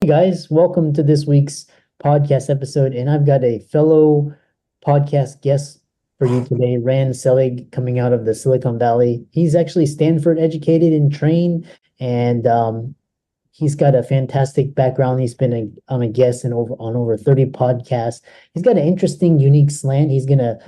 Hey guys, welcome to this week's podcast episode. And I've got a fellow podcast guest for you today, Rand Selig, coming out of the Silicon Valley. He's actually Stanford educated and trained, and he's got a fantastic background. He's been on a guest on over 30 podcasts. He's got an interesting, unique slant. He's going to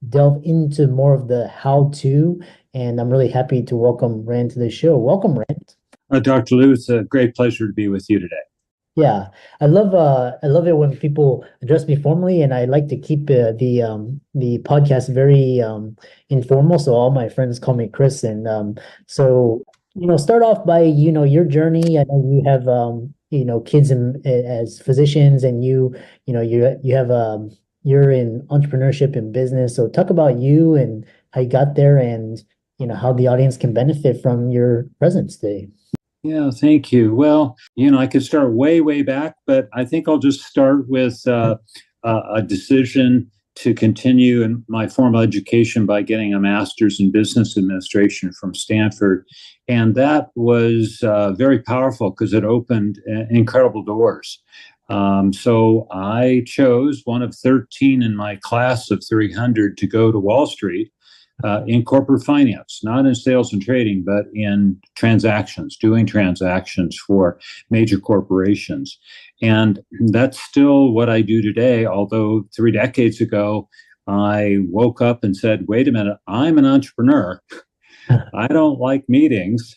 delve into more of the how to, and I'm really happy to welcome Rand to the show. Welcome, Rand. Dr. Lou, it's a great pleasure to be with you today. Yeah, I love it when people address me formally, and I like to keep the podcast very informal. So all my friends call me Chris, and so start off by your journey. I know you have kids as physicians, and you have you're in entrepreneurship and business. So talk about you and how you got there, and how the audience can benefit from your presence today. Yeah, thank you. Well, I could start way, way back, but I think I'll just start with a decision to continue in my formal education by getting a master's in business administration from Stanford. And that was very powerful because it opened incredible doors. So I chose one of 13 in my class of 300 to go to Wall Street. In corporate finance, not in sales and trading, but in transactions, doing transactions for major corporations. And that's still what I do today, although 3 decades ago, I woke up and said, wait a minute, I'm an entrepreneur. I don't like meetings.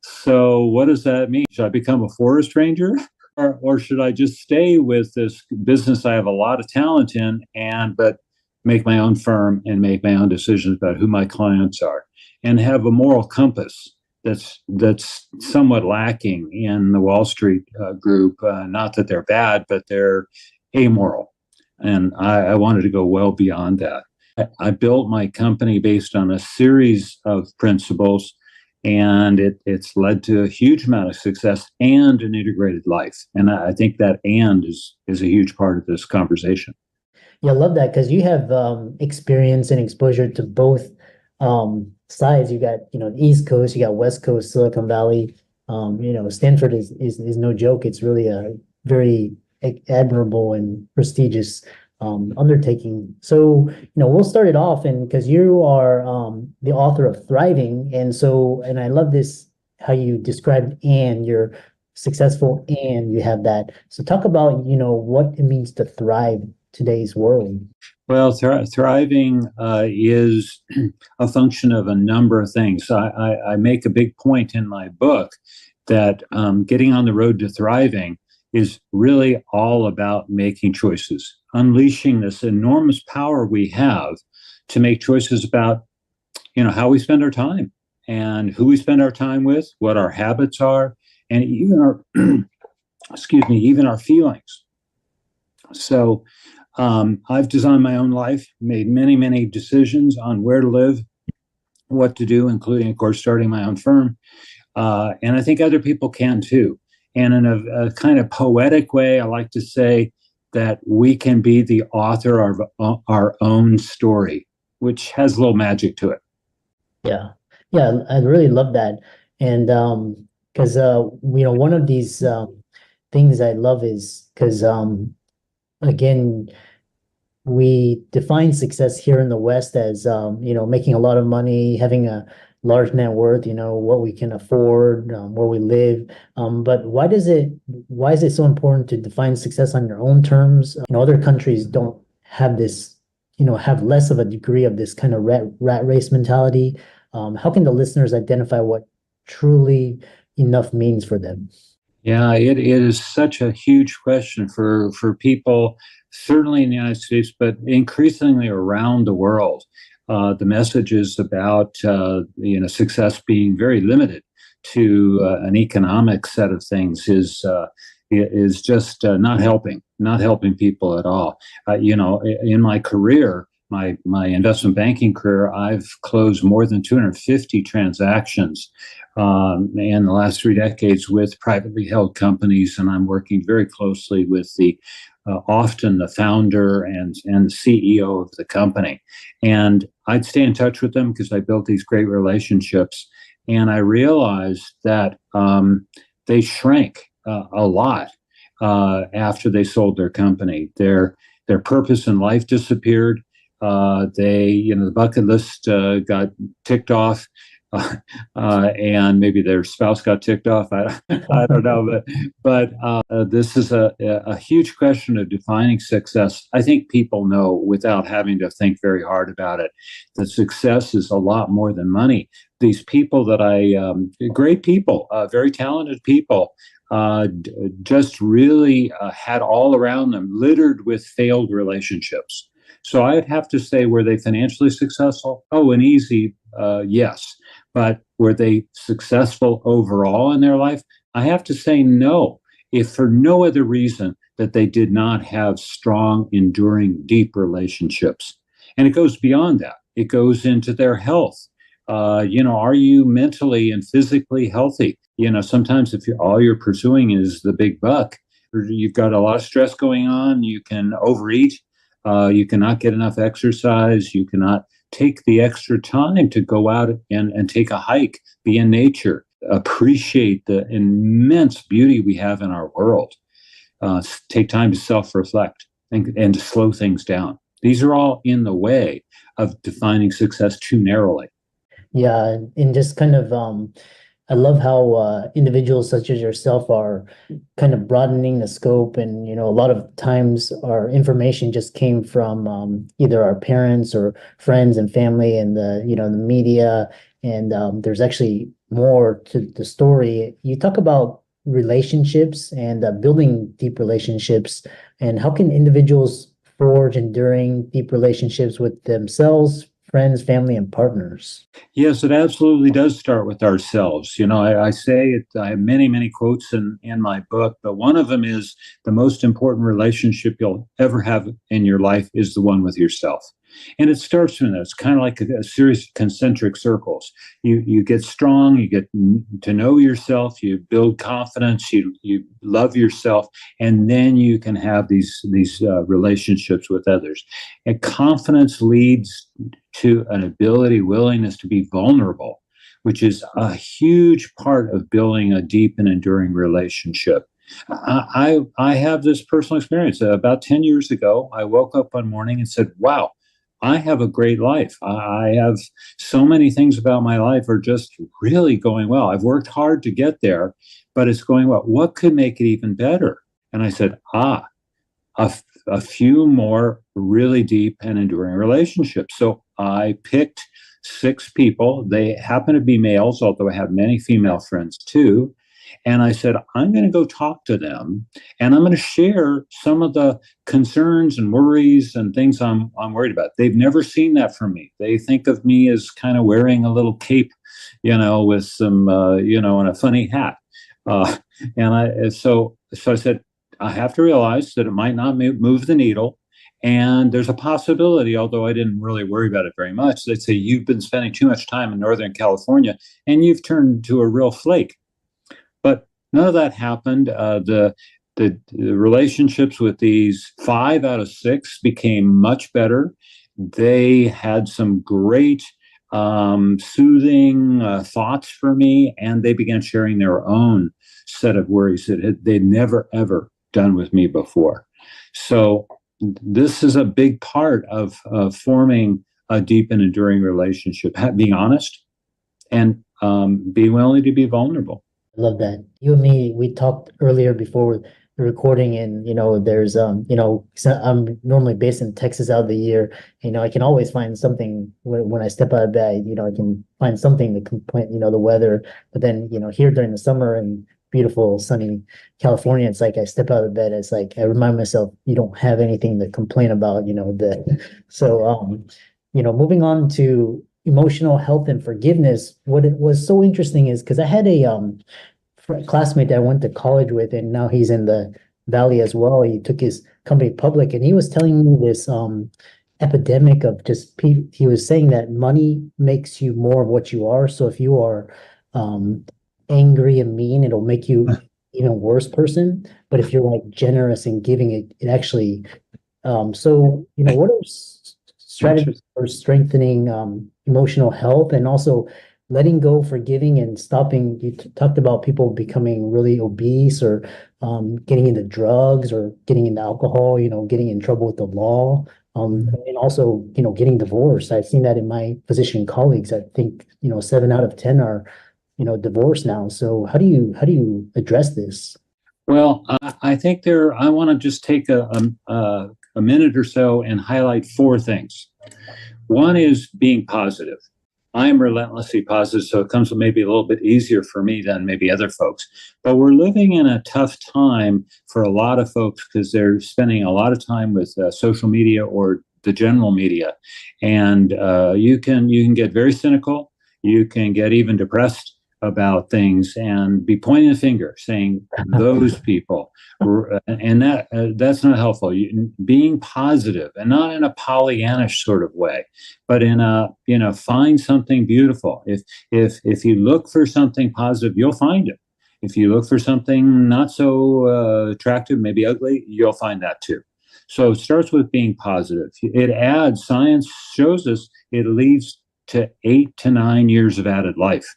So what does that mean? Should I become a forest ranger? Or should I just stay with this business I have a lot of talent in, but make my own firm and make my own decisions about who my clients are, and have a moral compass that's somewhat lacking in the Wall Street group. Not that they're bad, but they're amoral. And I wanted to go well beyond that. I built my company based on a series of principles, and it's led to a huge amount of success and an integrated life. And I think that is a huge part of this conversation. Yeah, I love that because you have experience and exposure to both sides. You got, the East Coast, you got West Coast, Silicon Valley. Stanford is no joke. It's really a very admirable and prestigious undertaking. So, we'll start it off, and because you are the author of Thriving, and I love this how you described and you're successful and you have that. So talk about what it means to thrive today's world. Well, thriving is a function of a number of things. I make a big point in my book that getting on the road to thriving is really all about making choices, unleashing this enormous power we have to make choices about, how we spend our time and who we spend our time with, what our habits are, and even our, even our feelings. So I've designed my own life, made many, many decisions on where to live, what to do, including, of course, starting my own firm. And I think other people can too. And in a kind of poetic way, I like to say that we can be the author of our own story, which has a little magic to it. Yeah. Yeah, I really love that. And because one of these things I love is because again, we define success here in the West as making a lot of money, having a large net worth, what we can afford, where we live. But why is it so important to define success on your own terms? Other countries don't have this, have less of a degree of this kind of rat race mentality. How can the listeners identify what truly enough means for them? Yeah, it is such a huge question for people, certainly in the United States, but increasingly around the world. The message is about success being very limited to an economic set of things is just not helping people at all. In my career, my investment banking career, I've closed more than 250 transactions in the last 3 decades with privately held companies, and I'm working very closely with often the founder and the CEO of the company. And I'd stay in touch with them because I built these great relationships. And I realized that they shrank a lot after they sold their company. Their purpose in life disappeared. The bucket list got ticked off, and maybe their spouse got ticked off. I don't know, but this is a huge question of defining success. I think people know without having to think very hard about it that success is a lot more than money. These people that great people, very talented people, just really had all around them littered with failed relationships. So I'd have to say, were they financially successful? Oh, an easy yes. But were they successful overall in their life? I have to say no, if for no other reason that they did not have strong, enduring, deep relationships. And it goes beyond that. It goes into their health. Are you mentally and physically healthy? Sometimes if all you're pursuing is the big buck, or you've got a lot of stress going on, you can overeat, you cannot get enough exercise, you cannot take the extra time to go out and take a hike, be in nature, appreciate the immense beauty we have in our world, take time to self-reflect and to slow things down. These are all in the way of defining success too narrowly. Yeah, and just kind of I love how individuals such as yourself are kind of broadening the scope, and a lot of times our information just came from either our parents or friends and family, and the media, and there's actually more to the story. You talk about relationships and building deep relationships, and how can individuals forge enduring deep relationships with themselves, friends, family, and partners? Yes, it absolutely does start with ourselves. I say it, I have many, many quotes in my book, but one of them is the most important relationship you'll ever have in your life is the one with yourself. And it starts from that. It's kind of like a series of concentric circles. You get strong, you get to know yourself, you build confidence, you love yourself, and then you can have these relationships with others. And confidence leads to an ability, willingness to be vulnerable, which is a huge part of building a deep and enduring relationship. I have this personal experience. About 10 years ago, I woke up one morning and said, wow, I have a great life. I have so many things about my life are just really going well. I've worked hard to get there, but it's going well. What could make it even better? And I said, a few more really deep and enduring relationships. So I picked 6 people. They happen to be males, although I have many female friends too. And I said, I'm going to go talk to them, and I'm going to share some of the concerns and worries and things I'm worried about. They've never seen that from me. They think of me as kind of wearing a little cape, with some, and a funny hat. So I said, I have to realize that it might not move the needle. And there's a possibility, although I didn't really worry about it very much, they'd say, you've been spending too much time in Northern California and you've turned into a real flake. But none of that happened. The relationships with these 5 out of 6 became much better. They had some great soothing thoughts for me, and they began sharing their own set of worries that they'd never, ever done with me before. So this is a big part of forming a deep and enduring relationship, being honest and being willing to be vulnerable. I love that. You and me, we talked earlier before the recording, and there's so I'm normally based in Texas out of the year. I can always find something when I step out of bed. I can find something to complain. The weather, but then here during the summer and beautiful sunny California, it's like I step out of bed. It's like I remind myself, you don't have anything to complain about. Moving on to emotional health and forgiveness. What it was so interesting is because I had a classmate that I went to college with, and now he's in the Valley as well. He took his company public, and he was telling me this epidemic of just he was saying that money makes you more of what you are. So if you are angry and mean, it'll make you even worse person. But if you're like generous and giving, it actually what are strategies for strengthening emotional health, and also letting go, forgiving, and stopping. You talked about people becoming really obese or getting into drugs or getting into alcohol, getting in trouble with the law. And also, getting divorced. I've seen that in my physician colleagues. I think, 7 out of 10 are, divorced now. So how do you address this? Well, I think I want to just take a minute or so and highlight four things. One is being positive. I'm relentlessly positive, so it comes maybe a little bit easier for me than maybe other folks. But we're living in a tough time for a lot of folks because they're spending a lot of time with social media or the general media, and you can get very cynical. You can get even depressed about things and be pointing the finger, saying those people, and that's not helpful. Being positive and not in a Pollyannish sort of way, but in a find something beautiful. If you look for something positive, you'll find it. If you look for something not so attractive, maybe ugly, you'll find that too. So it starts with being positive. It adds, science shows us it leads to 8 to 9 years of added life.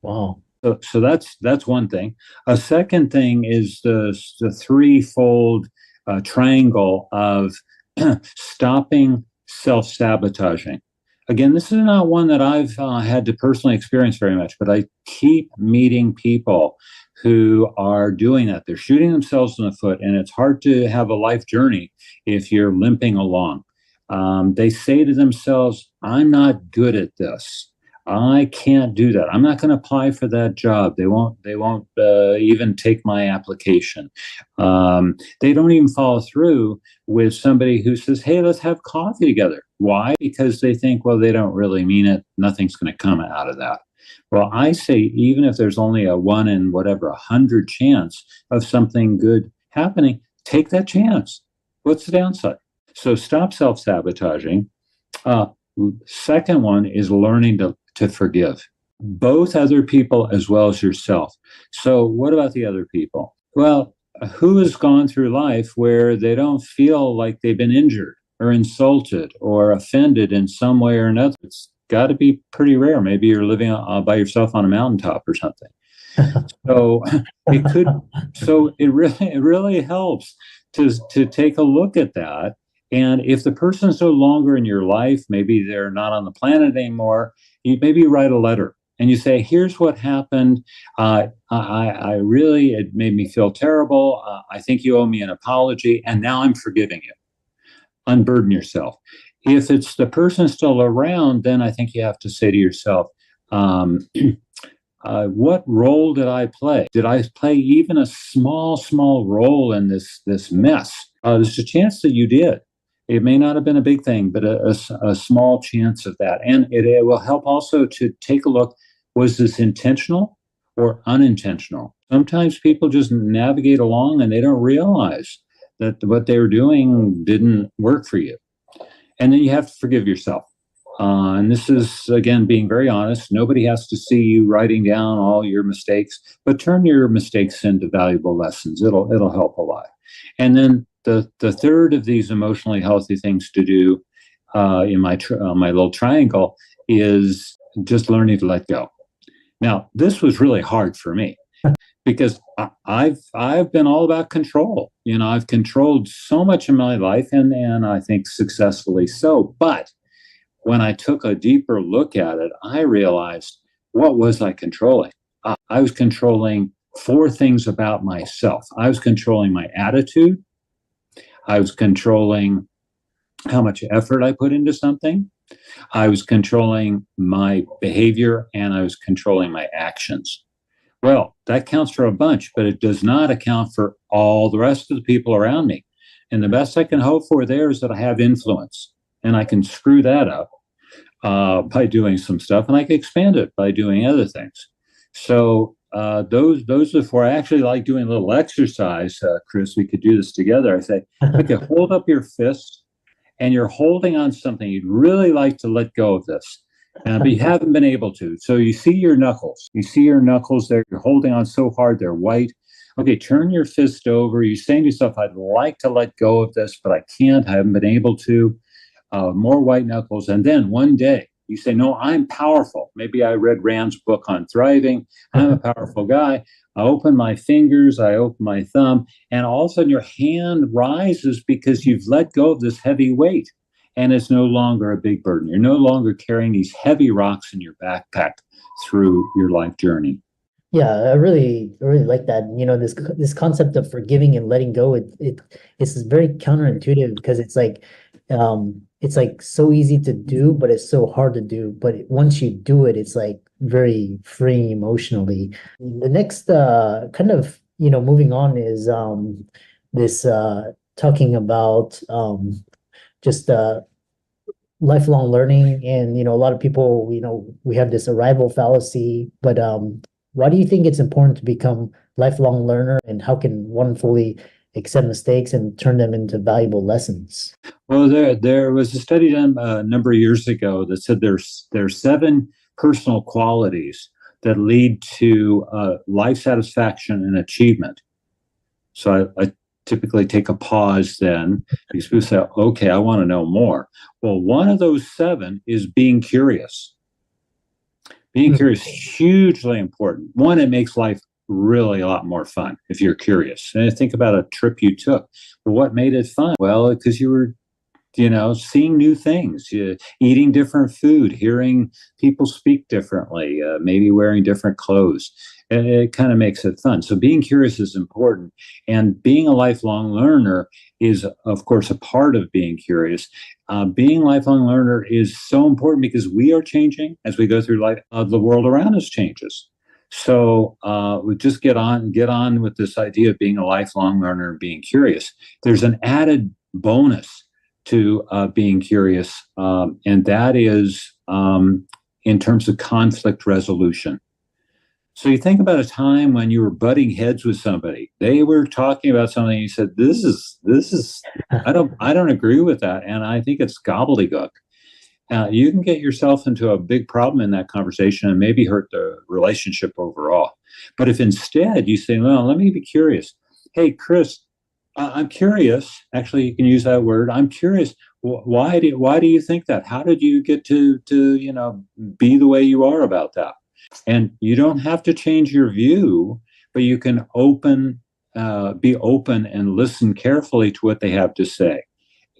Wow. So that's one thing. A second thing is the threefold triangle of stopping self-sabotaging. Again, this is not one that I've had to personally experience very much, but I keep meeting people who are doing that. They're shooting themselves in the foot, and it's hard to have a life journey if you're limping along. They say to themselves, I'm not good at this. I can't do that. I'm not going to apply for that job. They won't even take my application. They don't even follow through with somebody who says, hey, let's have coffee together. Why? Because they think, well, they don't really mean it. Nothing's going to come out of that. Well, I say, even if there's only a 1 in 100 chance of something good happening, take that chance. What's the downside? So stop self-sabotaging. Second one is learning to forgive both other people as well as yourself. So what about the other people? Well, who has gone through life where they don't feel like they've been injured or insulted or offended in some way or another? It's got to be pretty rare. Maybe you're living by yourself on a mountaintop or something. So it could. So it really helps to take a look at that. And if the person's no longer in your life, maybe they're not on the planet anymore, you maybe write a letter and you say, here's what happened. I really, it made me feel terrible. I think you owe me an apology. And now I'm forgiving you. Unburden yourself. If it's the person still around, then I think you have to say to yourself, what role did I play? Did I play even a small role in this mess? There's a chance that you did. It may not have been a big thing, but a small chance of that. And it will help also to take a look, was this intentional or unintentional? Sometimes people just navigate along and they don't realize that what they were doing didn't work for you. And then you have to forgive yourself. And this is, again, being very honest. Nobody has to see you writing down all your mistakes, but turn your mistakes into valuable lessons. It'll help a lot. And then the third of these emotionally healthy things to do in my little triangle is just learning to let go. Now, this was really hard for me because I've been all about control. I've controlled so much in my life, and I think successfully so. But when I took a deeper look at it, I realized, what was I controlling? I was controlling four things about myself. I was controlling my attitude. I was controlling how much effort I put into something. I was controlling my behavior, and I was controlling my actions. Well, that counts for a bunch, but it does not account for all the rest of the people around me. And the best I can hope for there is that I have influence, and I can screw that up by doing some stuff, and I can expand it by doing other things. So those are four. I actually like doing a little exercise, Chris. We could do this together. I say, okay, hold up your fist, and you're holding on something you'd really like to let go of this, but you haven't been able to. So you see your knuckles. You see your knuckles there. You're holding on so hard they're white. Okay, turn your fist over. You're saying to yourself, I'd like to let go of this, but I can't. I haven't been able to. More white knuckles. And then one day You say, no, I'm powerful. Maybe I read Rand's book on thriving. I'm a powerful guy. I open my fingers, I open my thumb, and all of a sudden your hand rises because you've let go of this heavy weight and it's no longer a big burden. You're no longer carrying these heavy rocks in your backpack through your life journey. Yeah, I really like that. You know, this concept of forgiving and letting go, it's very counterintuitive because it's like so easy to do, but it's so hard to do. But once you do it, it's like very freeing emotionally. The next kind of, you know, moving on is this talking about just lifelong learning. And you know, a lot of people, you know, we have this arrival fallacy, but why do you think it's important to become lifelong learner, and how can one fully accept mistakes and turn them into valuable lessons? Well, there was a study done a number of years ago that said there's seven personal qualities that lead to life satisfaction and achievement. So I typically take a pause then because people say, okay, I want to know more. Well, one of those seven is being curious. Being curious is hugely important. One, it makes life really a lot more fun if you're curious. And think about a trip you took. But what made it fun? Well, because you were, you know, seeing new things, eating different food, hearing people speak differently, maybe wearing different clothes. It kind of makes it fun. So being curious is important. And being a lifelong learner is, of course, a part of being curious. Being a lifelong learner is so important because we are changing as we go through life. The world around us changes. So we just get on with this idea of being a lifelong learner and being curious. There's an added bonus to being curious, and that is in terms of conflict resolution. So you think about a time when you were butting heads with somebody. They were talking about something. You said, "This is I don't agree with that, and I think it's gobbledygook." You can get yourself into a big problem in that conversation and maybe hurt the relationship overall. But if instead you say, "Well, let me be curious. Hey, Chris, I'm curious. Actually, you can use that word. I'm curious. Why do you think that? How did you get to you know be the way you are about that?" And you don't have to change your view, but you can be open and listen carefully to what they have to say.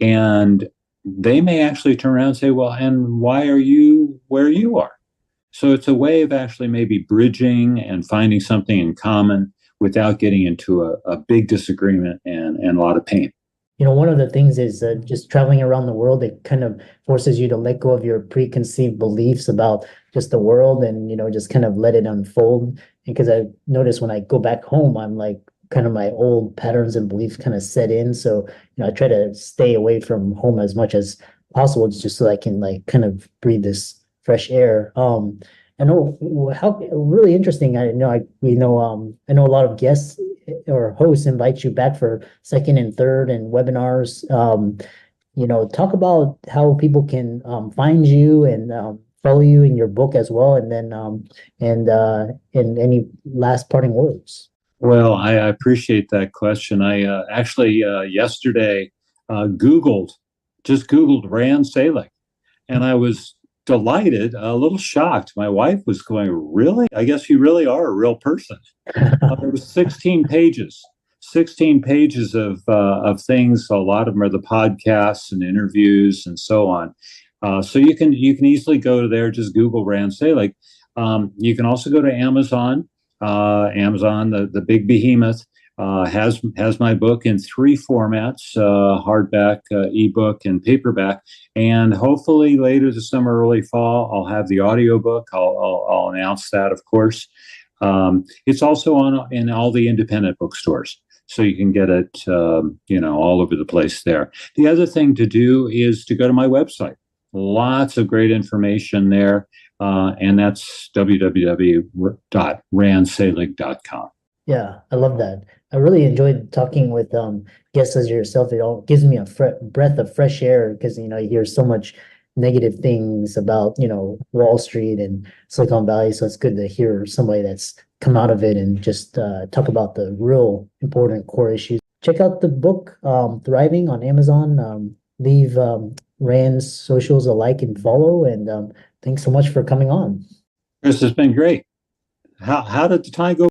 And they may actually turn around and say, well, and why are you where you are? So it's a way of actually maybe bridging and finding something in common without getting into a big disagreement and a lot of pain. You know, one of the things is just traveling around the world, it kind of forces you to let go of your preconceived beliefs about just the world and, you know, just kind of let it unfold. Because I notice when I go back home, I'm like kind of my old patterns and beliefs kind of set in. So, you know, I try to stay away from home as much as possible just so I can like kind of breathe this fresh air. I know how really interesting. I know a lot of guests or hosts invite you back for second and third and webinars. You know, talk about how people can find you and follow you in your book as well, and then and any last parting words. Well, I appreciate that question. I actually yesterday just Googled Rand Selig, and I was delighted, a little shocked. My wife was going, "Really? I guess you really are a real person." There was 16 pages of things. A lot of them are the podcasts and interviews and so on. So you can easily go to there. Just Google Rand Selig. You can also go to Amazon. Amazon, the big behemoth, has my book in three formats: hardback, ebook, and paperback. And hopefully later this summer, early fall, I'll have the audiobook. I'll announce that, of course. It's also in all the independent bookstores, so you can get it, you know, all over the place there. The other thing to do is to go to my website. Lots of great information there, and that's www.randselig.com. Yeah, I love that. I really enjoyed talking with guests as yourself. It all gives me a breath of fresh air because you know you hear so much negative things about you know Wall Street and Silicon Valley. So it's good to hear somebody that's come out of it and just talk about the real important core issues. Check out the book Thriving on Amazon. Leave Rand's socials a like and follow, and Thanks so much for coming on. Chris, has been great. How did the time go